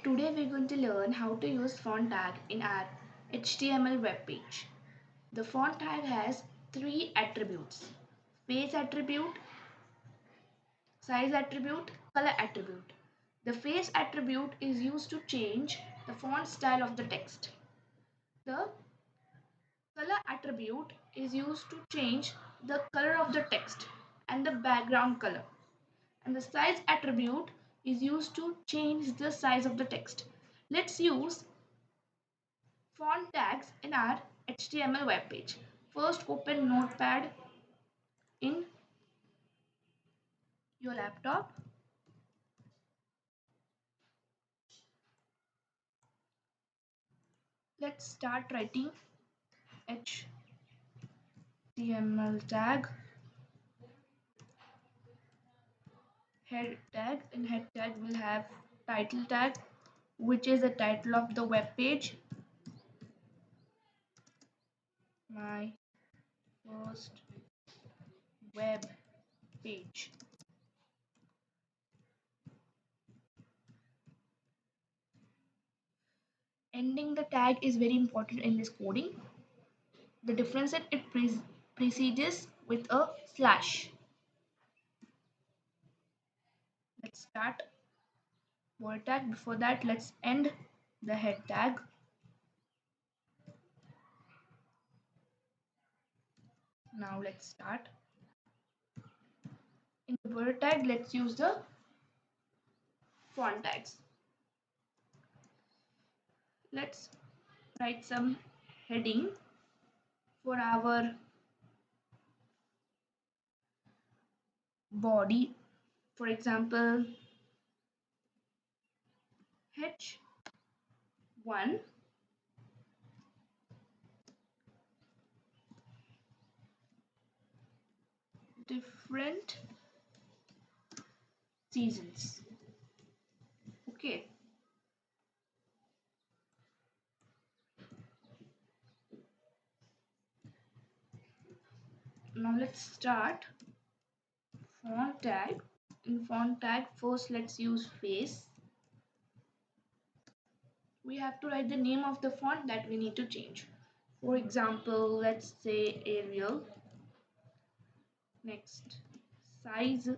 Today we're going to learn how to use font tag in our HTML web page. The font tag has three attributes: face attribute, size attribute, color attribute. The face attribute is used to change the font style of the text. The color attribute is used to change the color of the text and the background color. And the size attribute is used to change the size of the text. Let's use font tags in our HTML web page. First, open Notepad in your laptop. Let's start writing HTML tag, head tag. In head tag, we'll have title tag, which is the title of the web page. My first web page. Ending the tag is very important in this coding. The difference is it precedes with a slash. Let's start word tag. Before that, let's end the head tag. Now let's start. In the word tag, let's use the font tags. Let's write some heading for our body. For example, H1 different seasons. Okay. Now let's start font tag. In font tag, first let's use face. We have to write the name of the font that we need to change. For example, let's say Arial. Next, size.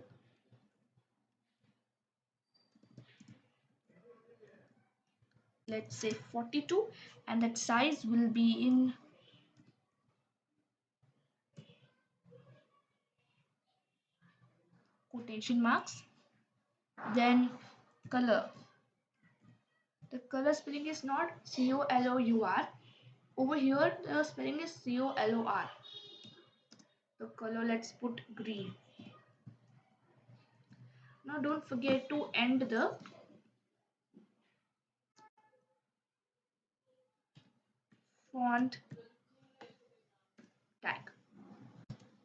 Let's say 42, and that size will be in quotation marks. Then color. The color spelling is not COLOUR. Over here, the spelling is COLOR. The color, let's put green. Now don't forget to end the font tag.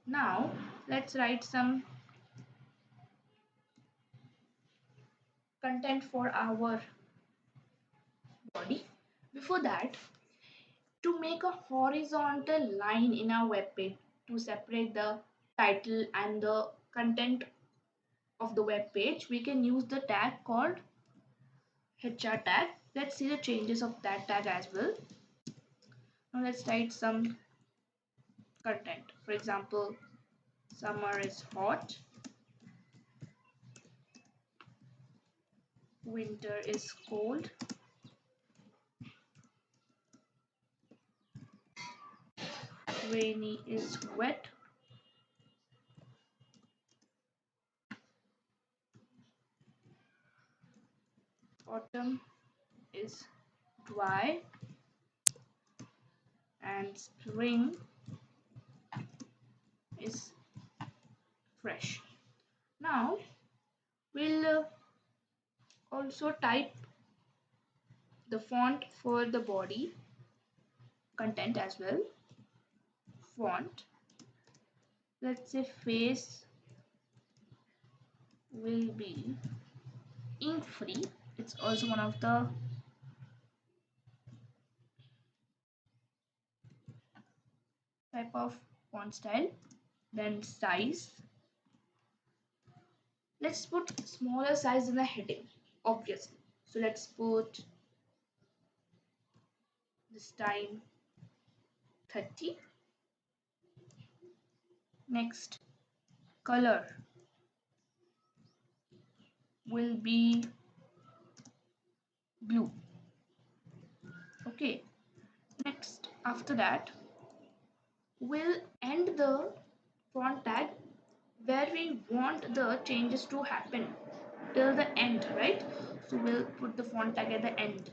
Now let's write some content for our body. Before that, to make a horizontal line in our web page to separate the title and the content of the web page, we can use the tag called HR tag. Let's see the changes of that tag as well. Now let's write some content. For example, summer is hot, winter is cold, rainy is wet, autumn is dry, and spring is fresh. Now we'll also type the font for the body content as well. Font, let's say face will be ink free. It's also one of the type of font style. Then size, let's put smaller size in the heading, obviously. So let's put this time 30. Next, color will be blue. Okay. Next, after that, we'll end the font tag where we want the changes to happen till the end, right? So we'll put the font tag at the end.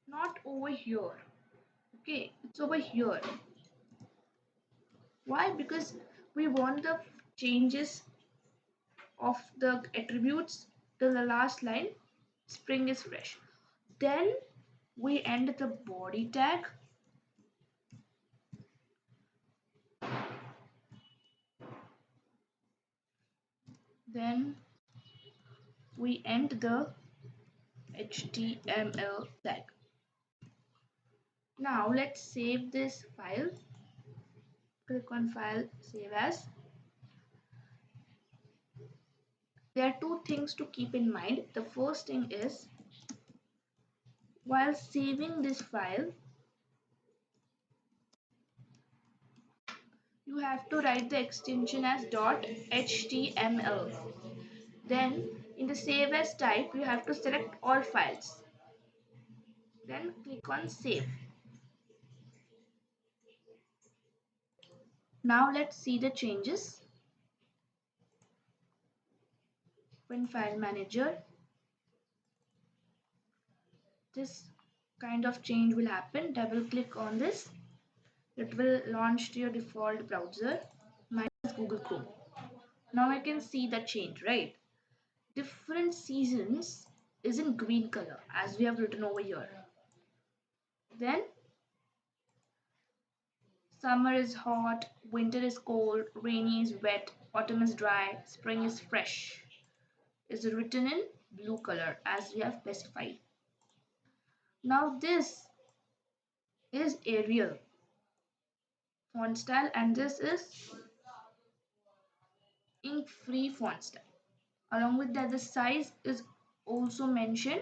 Not over here. Okay, it's over here. Why? Because we want the changes of the attributes till the last line. Spring is fresh. Then we end the body tag. Then we end the HTML tag. Now let's save this file. Click on File, Save As. There are two things to keep in mind. The first thing is, while saving this file, you have to write the extension as .html. Then in the Save As type, you have to select all files. Then click on Save. Now let's see the changes. In File Manager, this kind of change will happen. Double click on this. It will launch to your default browser. Mine is Google Chrome. Now I can see the change, right? Different seasons is in green color as we have written over here. Then summer is hot, winter is cold, rainy is wet, autumn is dry, spring is fresh is written in blue color as we have specified. Now this is Arial font style and this is ink free font style. Along with that, the size is also mentioned.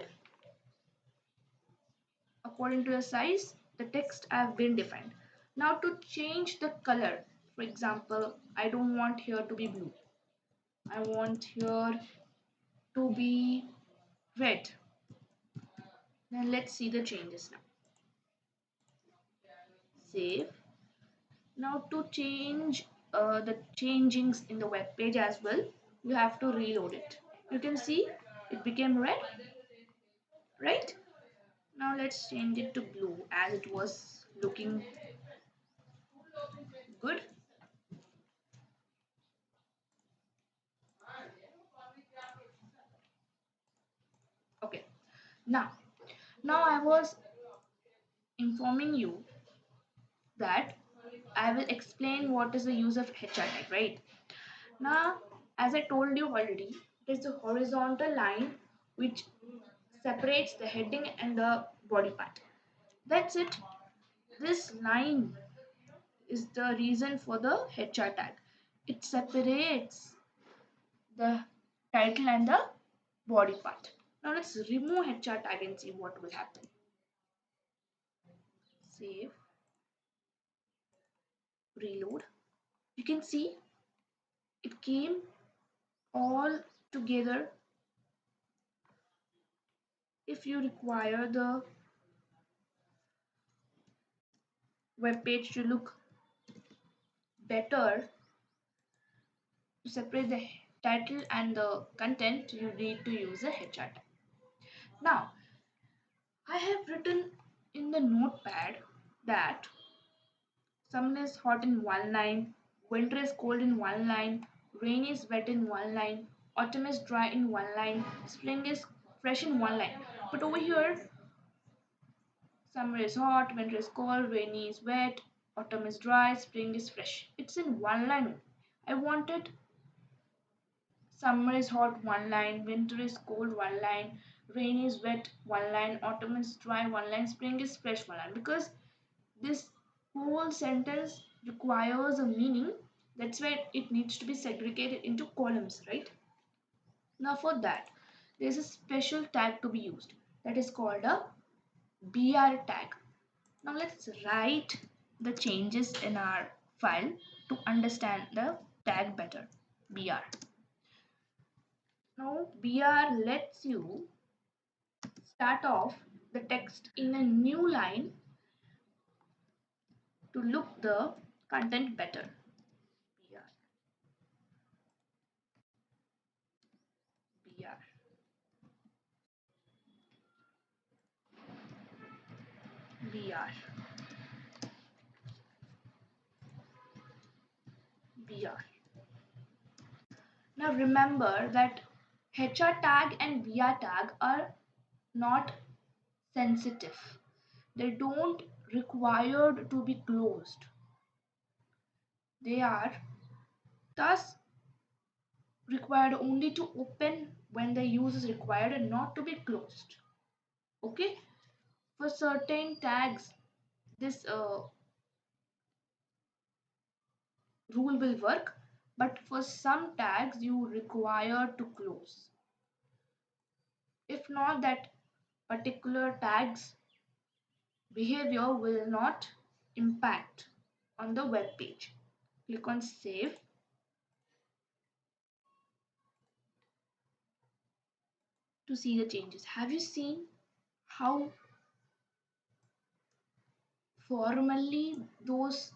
According to the size, the text have been defined. Now to change the color, for example, I don't want here to be blue. I want here to be red. Then let's see the changes now. Save. Now to change the changings in the web page as well, you have to reload it. You can see it became red, right? Now let's change it to blue as it was looking good. Okay. Now I was informing you that I will explain what is the use of HR tag, right? Now, as I told you already, it is a horizontal line which separates the heading and the body part. That's it. This line is the reason for the HR tag. It separates the title and the body part. Now let's remove HR tag and see what will happen. Save, reload. You can see it came all together. If you require the web page to look better, to separate the title and the content, you need to use a HR tag. Now, I have written in the notepad that summer is hot in one line, winter is cold in one line, rain is wet in one line, autumn is dry in one line, spring is fresh in one line. But over here, summer is hot, winter is cold, rainy is wet, autumn is dry, spring is fresh. It's in one line. I wanted summer is hot one line, winter is cold one line, rain is wet one line, autumn is dry one line, spring is fresh one line. Because this whole sentence requires a meaning, That's why it needs to be segregated into columns, right? Now for that, there's a special tag to be used that is called a BR tag. Now let's write the changes in our file to understand the tag better. BR. Now BR lets you start off the text in a new line to look the content better. BR, BR, BR, BR. Now remember that HR tag and BR tag are not sensitive. They don't required to be closed. They are thus required only to open when the use is required and not to be closed. Okay, for certain tags this rule will work, but for some tags you require to close. If not, that particular tag's behavior will not impact on the web page. Click on save to see the changes. Have you seen how formally those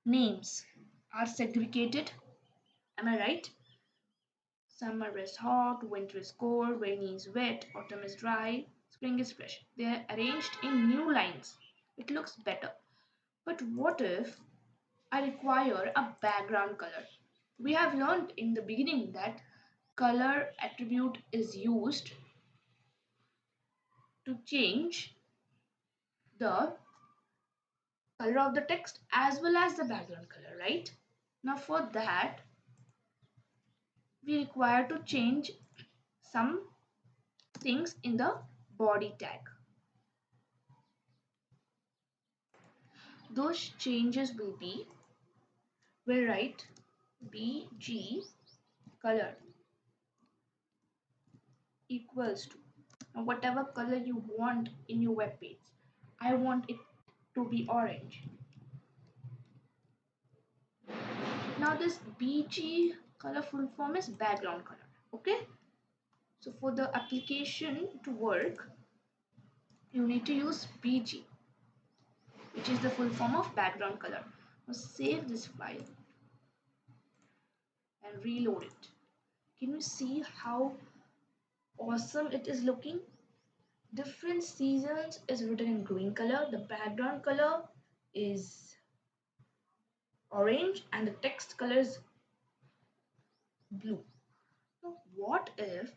names are segregated? Am I right? Summer is hot, winter is cold, rainy is wet, autumn is dry, spring is fresh. They are arranged in new lines. It looks better. But what if I require a background color? We have learned in the beginning that color attribute is used to change the color of the text as well as the background color, right? Now for that, we require to change some things in the body tag. Those changes will be, we'll write bg color equals to, now whatever color you want in your web page. I want it to be orange. Now this bg color full form is background color. Okay, so for the application to work, you need to use bg, which is the full form of background color. Now save this file and reload it. Can you see how awesome it is looking? Different seasons is written in green color, the background color is orange, and the text color is blue. Now what if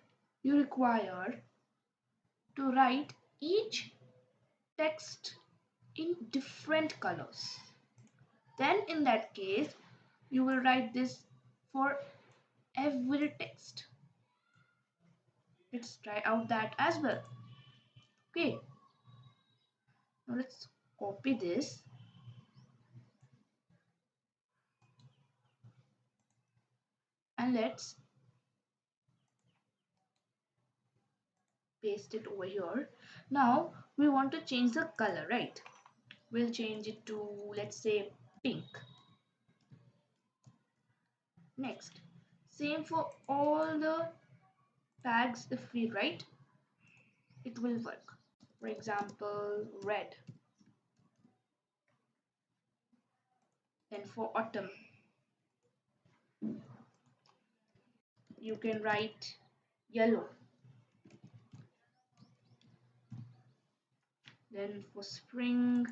you require to write each text in different colors? Then in that case you will write this for every text. Let's try out that as well. Okay, now let's copy this and let's paste it over here. Now we want to change the color, right? We'll change it to, let's say, pink. Next, same for all the tags. If we write, it will work. For example, red. Then for autumn, you can write yellow. Then for spring,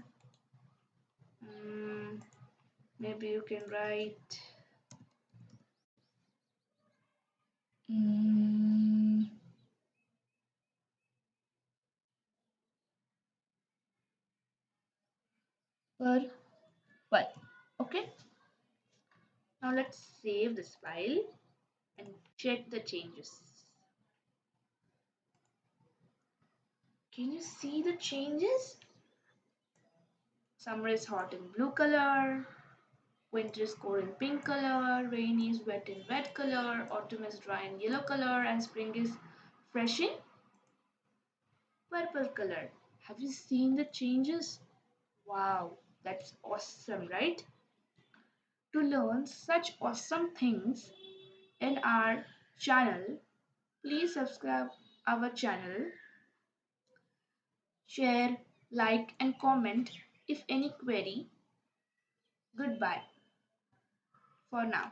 maybe you can write purple. Okay, now let's save this file and check the changes. Can you see the changes? Summer is hot in blue color, Winter is cold in pink color, rain is wet in red color, autumn is dry in yellow color, and spring is fresh in purple color. Have you seen the changes? Wow, that's awesome, right? To learn such awesome things in our channel, please subscribe our channel, share, like and comment if any query. Goodbye for now.